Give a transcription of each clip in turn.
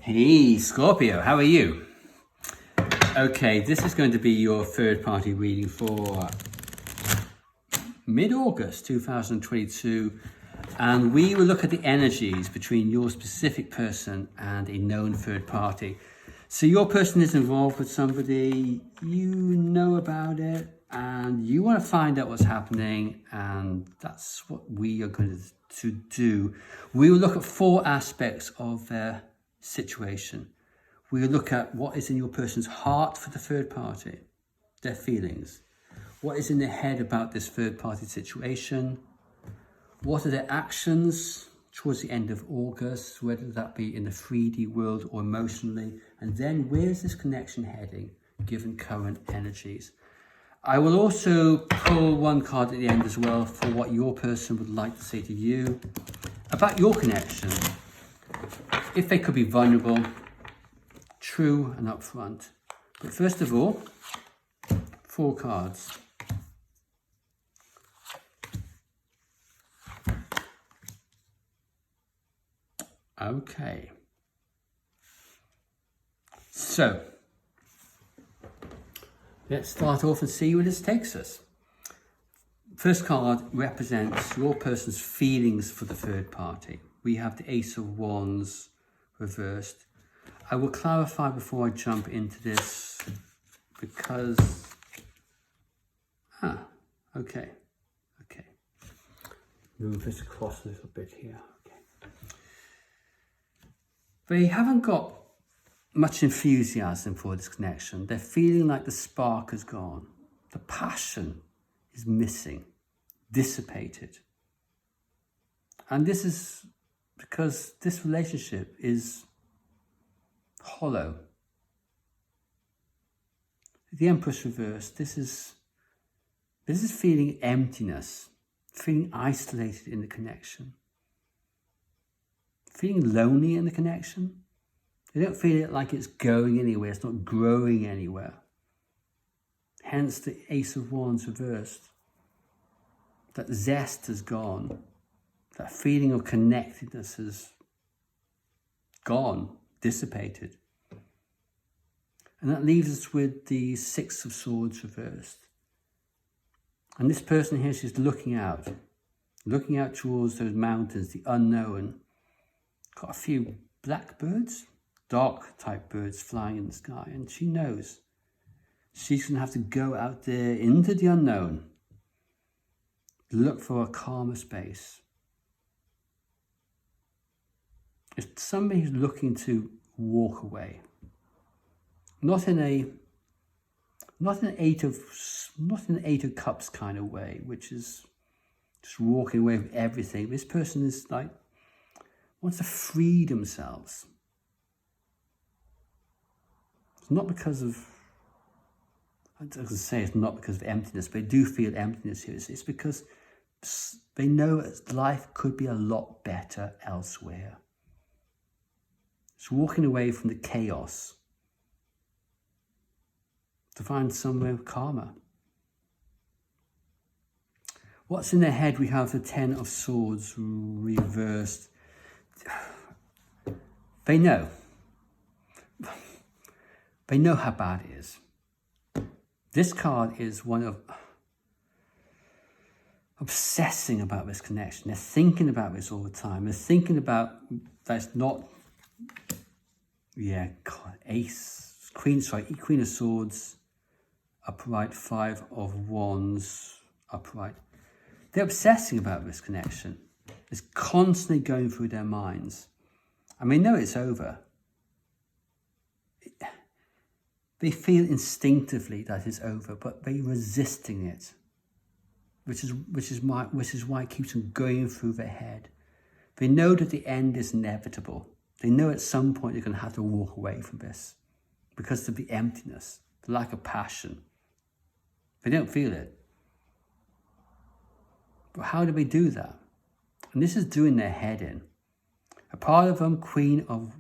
Hey Scorpio, how are you? Okay, this is going to be your third party reading for mid-August 2022, and we will look at the energies between your specific person and a known third party. So your person is involved with somebody, you know about it, and you want to find out what's happening, and that's what we are going to do. We will look at four aspects of their situation. We will look at what is in your person's heart for the third party, their feelings. What is in their head about this third party situation? What are their actions towards the end of August, whether that be in the 3D world or emotionally? And then where is this connection heading, given current energies? I will also pull one card at the end as well for what your person would like to say to you about your connection. If they could be vulnerable, true and upfront. But first of all, four cards. Okay. So, let's start off and see where this takes us. First card represents your person's feelings for the third party. We have the Ace of Wands reversed. I will clarify before I jump into this because, okay. Move this across a little bit here. Okay. They haven't got much enthusiasm for this connection. They're feeling like the spark has gone. The passion is missing, dissipated. And this is because this relationship is hollow. The Empress reversed. This is feeling emptiness, feeling isolated in the connection, feeling lonely in the connection. They don't feel it like it's going anywhere. It's not growing anywhere. Hence the Ace of Wands reversed. That zest has gone. That feeling of connectedness has gone, dissipated. And that leaves us with the Six of Swords reversed. And this person here, she's looking out towards those mountains, the unknown. Got a few blackbirds, dark type birds flying in the sky, and she knows she's going to have to go out there into the unknown, look for a calmer space. If somebody who's looking to walk away, not in an eight of cups kind of way, which is just walking away with everything. This person is like wants to free themselves. It's not because of, I was going to say it's not because of emptiness, but they do feel emptiness here. It's because they know life could be a lot better elsewhere. It's walking away from the chaos to find somewhere calmer. What's in their head? We have the Ten of Swords reversed. They know how bad it is. This card is one of obsessing about this connection. They're thinking about this all the time. They're thinking about that's not, Queen of Swords, upright, Five of Wands, upright. They're obsessing about this connection. It's constantly going through their minds. And they know it's over. They feel instinctively that it's over, but they're resisting it, which is why it keeps on going through their head. They know that the end is inevitable. They know at some point they're going to have to walk away from this because of the emptiness, the lack of passion. They don't feel it. But how do they do that? And this is doing their head in. A part of them, Queen of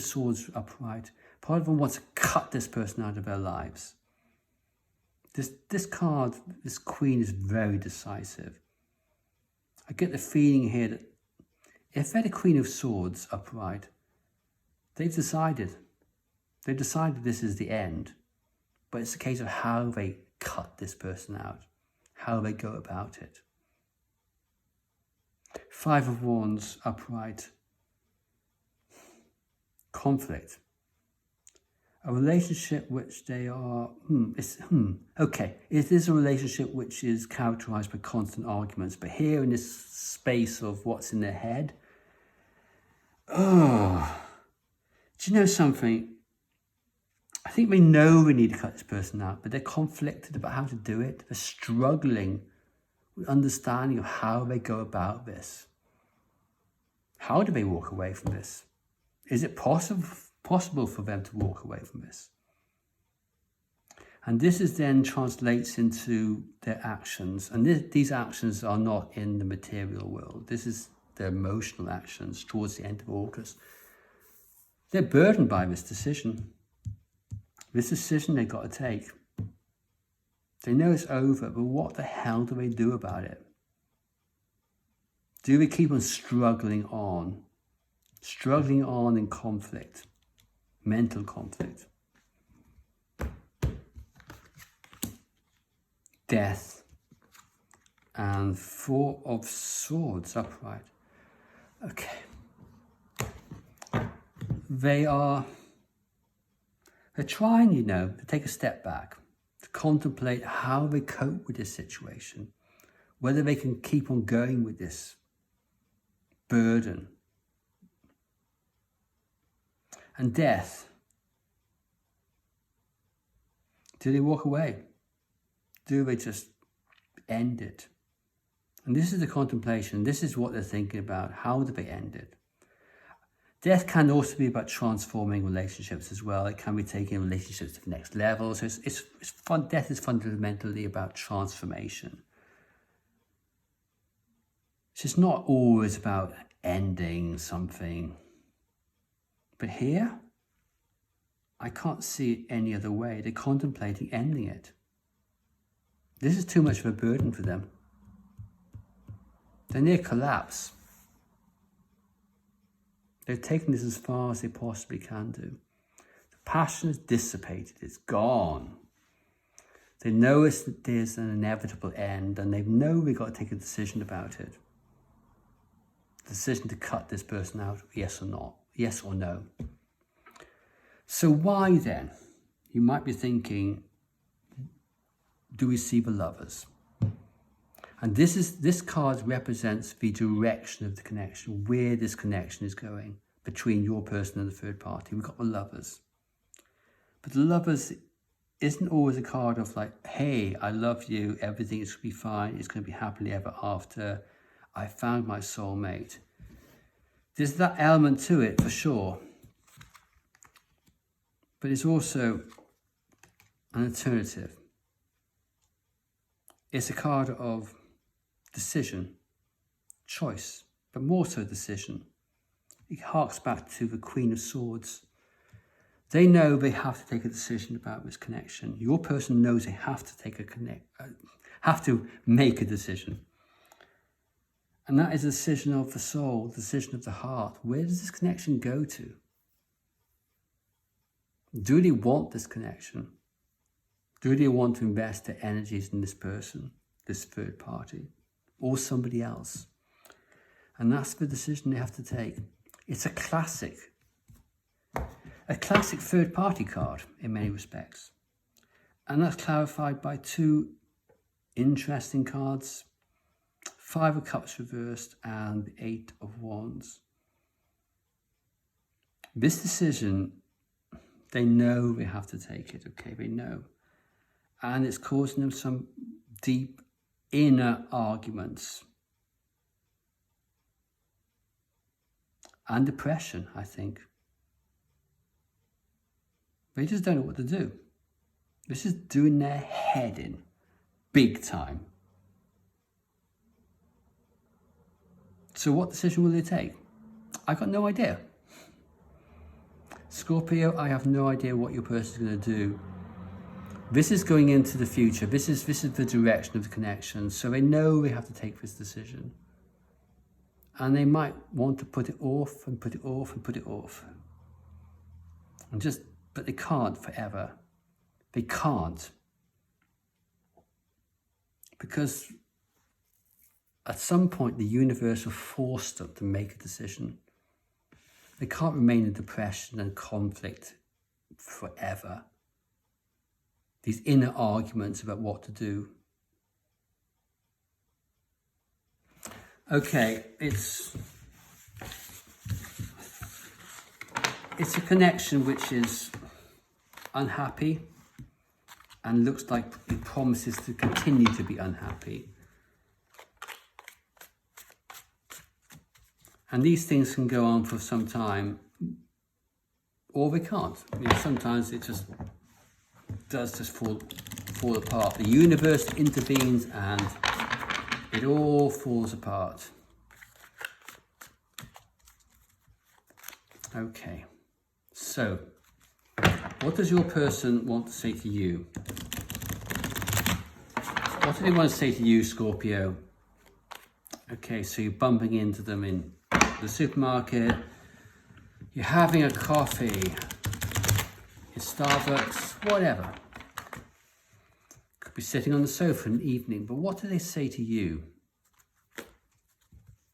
Swords upright. Part of them wants to cut this person out of their lives. This card, this Queen, is very decisive. I get the feeling here that if they're the Queen of Swords upright, They've decided. They've decided this is the end. But it's a case of how they cut this person out, how they go about it. Five of Wands upright. Conflict. A relationship which they are, okay, it is a relationship which is characterized by constant arguments, but here in this space of what's in their head, do you know something? I think they know they need to cut this person out, but they're conflicted about how to do it. They're struggling with understanding of how they go about this. How do they walk away from this? Is it possible for them to walk away from this? And this is then translates into their actions. And these actions are not in the material world. This is their emotional actions towards the end of August. They're burdened by this decision. This decision they've got to take. They know it's over, but what the hell do they do about it? Do we keep on struggling on? Struggling on in conflict, mental conflict. Death and Four of Swords upright. Okay. They're trying, to take a step back, to contemplate how they cope with this situation, whether they can keep on going with this burden. And death. Do they walk away? Do they just end it? And this is the contemplation. This is what they're thinking about. How do they end it? Death can also be about transforming relationships as well. It can be taking relationships to the next level. So it's fun. Death is fundamentally about transformation. So it's not always about ending something. But here, I can't see it any other way. They're contemplating ending it. This is too much of a burden for them. They're near collapse. They've taken this as far as they possibly can do. The passion is dissipated. It's gone. They know that there's an inevitable end, and they know they've got to take a decision about it. The decision to cut this person out, yes or not, yes or no. So why then? You might be thinking, do we see the Lovers? And this card represents the direction of the connection, where this connection is going between your person and the third party. We've got the Lovers. But the Lovers isn't always a card of like, hey, I love you, everything is going to be fine, it's going to be happily ever after, I found my soulmate. There's that element to it for sure. But it's also an alternative. It's a card of decision, choice, but more so decision. It harks back to the Queen of Swords. They know they have to take a decision about this connection. Your person knows they have to have to make a decision. And that is a decision of the soul, the decision of the heart. Where does this connection go to? Do they want this connection? Do they want to invest their energies in this person, this third party, or somebody else? And that's the decision they have to take. It's a classic third party card in many respects. And that's clarified by two interesting cards, Five of Cups reversed and the Eight of Wands. This decision, they know they have to take it, okay, they know. And it's causing them some deep inner arguments and depression, I think. They just don't know what to do. This is doing their head in, big time. So what decision will they take? I got no idea. Scorpio, I have no idea what your person is going to do. This is going into the future. This is the direction of the connection. So they know they have to take this decision. And they might want to put it off and put it off and put it off. But they can't forever. They can't. Because at some point the universe will force them to make a decision. They can't remain in depression and conflict forever. These inner arguments about what to do. Okay, it's a connection which is unhappy and looks like it promises to continue to be unhappy. And these things can go on for some time, or they can't. Sometimes it just does fall apart. The universe intervenes and it all falls apart. Okay, so what does your person want to say to you? What do they want to say to you, Scorpio? Okay, so you're bumping into them in the supermarket, you're having a coffee, in Starbucks, whatever. Could be sitting on the sofa in the evening, but what do they say to you?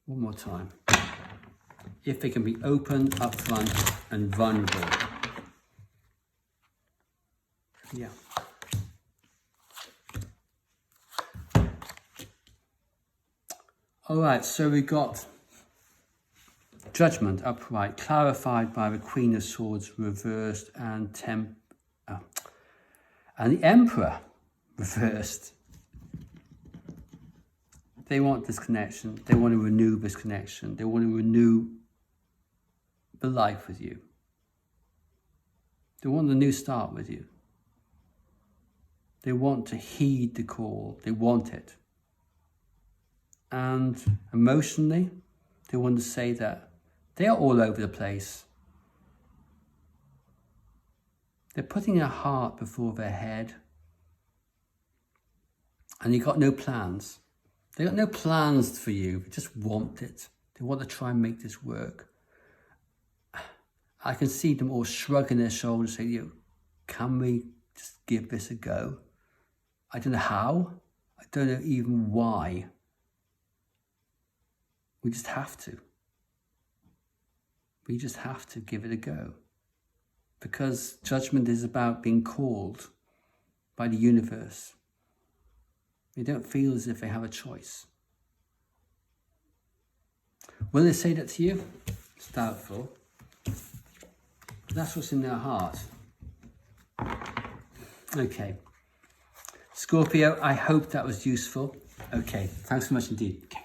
One more time. If they can be open, upfront, and vulnerable. Yeah. All right, so we got Judgment upright, clarified by the Queen of Swords reversed, and the Emperor reversed. They want this connection. They want to renew this connection. They want to renew the life with you. They want a new start with you. They want to heed the call. They want it. And emotionally, they want to say that they are all over the place. They're putting their heart before their head. And you've got no plans. They've got no plans for you. They just want it. They want to try and make this work. I can see them all shrugging their shoulders, saying, can we just give this a go? I don't know how. I don't know even why. We just have to. We just have to give it a go. Because judgment is about being called by the universe. They don't feel as if they have a choice. Will they say that to you? It's doubtful. That's what's in their heart. Okay. Scorpio, I hope that was useful. Okay, thanks so much indeed. Okay.